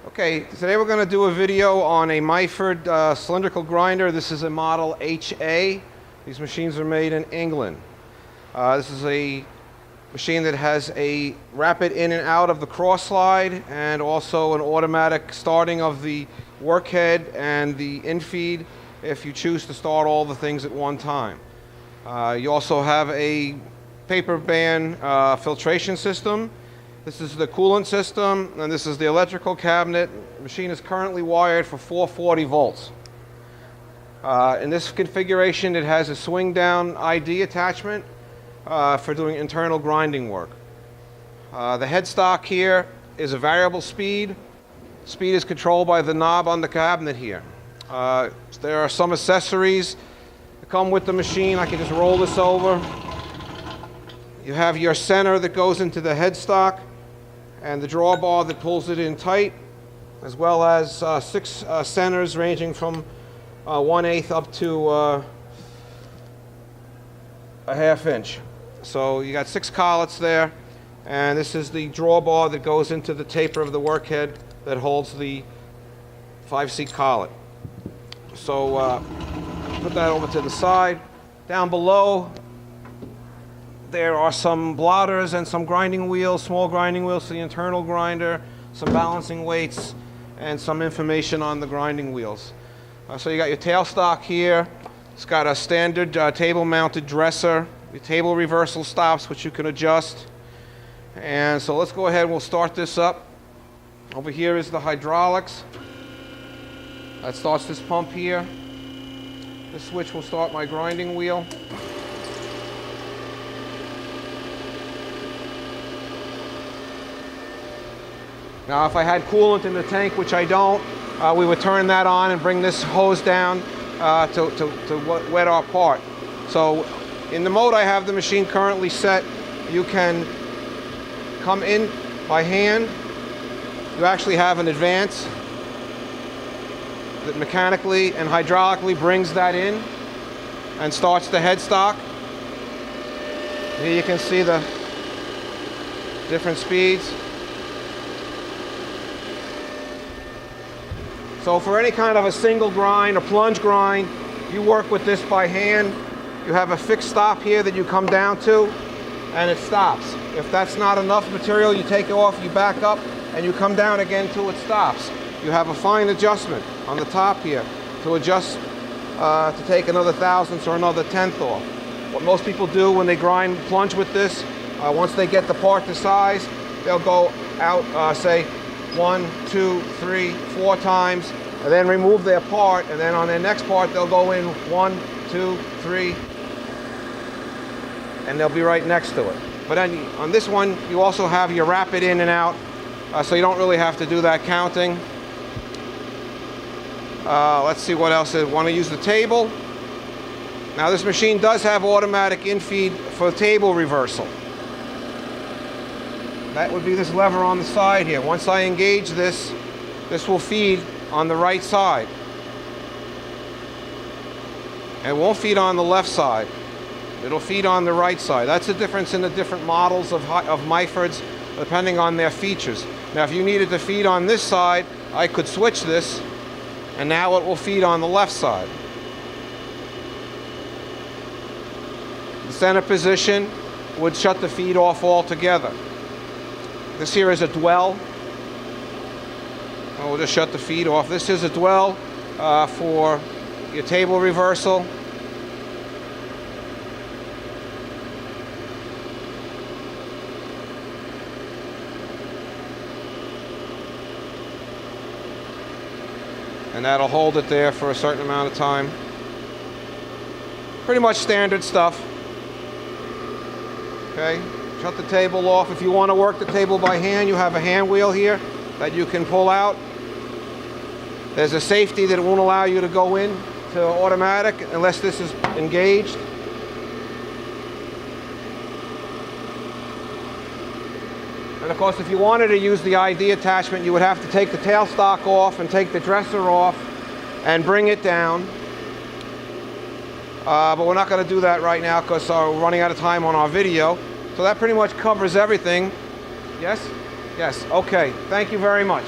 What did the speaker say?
Okay, today we're going to do a video on a Myford cylindrical grinder. This is a model HA. These machines are made in England. This is a machine that has a rapid in and out of the cross slide and also an automatic starting of the workhead and the INFEED if you choose to start all the things at one time. You also have a paper band filtration system. This is the coolant system, and this is the electrical cabinet. The machine is currently wired for 440 volts. In this configuration, it has a swing down ID attachment for doing internal grinding work. The headstock here is a variable speed. Speed is controlled by the knob on the cabinet here. There are some accessories that come with the machine. I can just roll this over. You have your center that goes into the headstock and the drawbar that pulls it in tight, as well as 6 centers ranging from 1/8 up to a ½ inch. So you got 6 collets there, and this is the drawbar that goes into the taper of the workhead that holds the 5-seat collet. So put that over to the side. Down below, there are some blotters and some grinding wheels, small grinding wheels for the internal grinder, some balancing weights, and some information on the grinding wheels. So you got your tailstock here. It's got a standard table-mounted dresser, your table reversal stops, which you can adjust. And so let's go ahead and we'll start this up. Over here is the hydraulics. That starts this pump here. This switch will start my grinding wheel. Now, if I had coolant in the tank, which I don't, we would turn that on and bring this hose down to wet our part. So in the mode I have the machine currently set, you can come in by hand. You actually have an advance that mechanically and hydraulically brings that in and starts the headstock. Here you can see the different speeds. So for any kind of a single grind or plunge grind, you work with this by hand. You have a fixed stop here that you come down to, and it stops. If that's not enough material, you take it off, you back up, and you come down again till it stops. You have a fine adjustment on the top here to adjust, to take another thousandth or another tenth off. What most people do when they grind plunge with this, once they get the part to size, they'll go out, say, 1, 2, 3, 4 times, and then remove their part, and then on their next part they'll go in 1, 2, 3, and they'll be right next to it. But then on this one you also have your rapid in and out, so you don't really have to do that counting. Let's see what else. I want to use the table. Now this machine does have automatic INFEED for table reversal. That would be this lever on the side here. Once I engage this, this will feed on the right side. It won't feed on the left side. It'll feed on the right side. That's the difference in the different models of Myfords, depending on their features. Now, if you needed to feed on this side, I could switch this, and now it will feed on the left side. The center position would shut the feed off altogether. This here is a dwell. We'll just shut the feed off. This is a dwell for your table reversal. And that'll hold it there for a certain amount of time. Pretty much standard stuff. Okay. Shut the table off. If you want to work the table by hand, you have a hand wheel here that you can pull out. There's a safety that won't allow you to go in to automatic unless this is engaged. And of course, if you wanted to use the ID attachment, you would have to take the tailstock off and take the dresser off and bring it down. But we're not going to do that right now because we're running out of time on our video. So that pretty much covers everything. Yes? Yes. Okay. Thank you very much.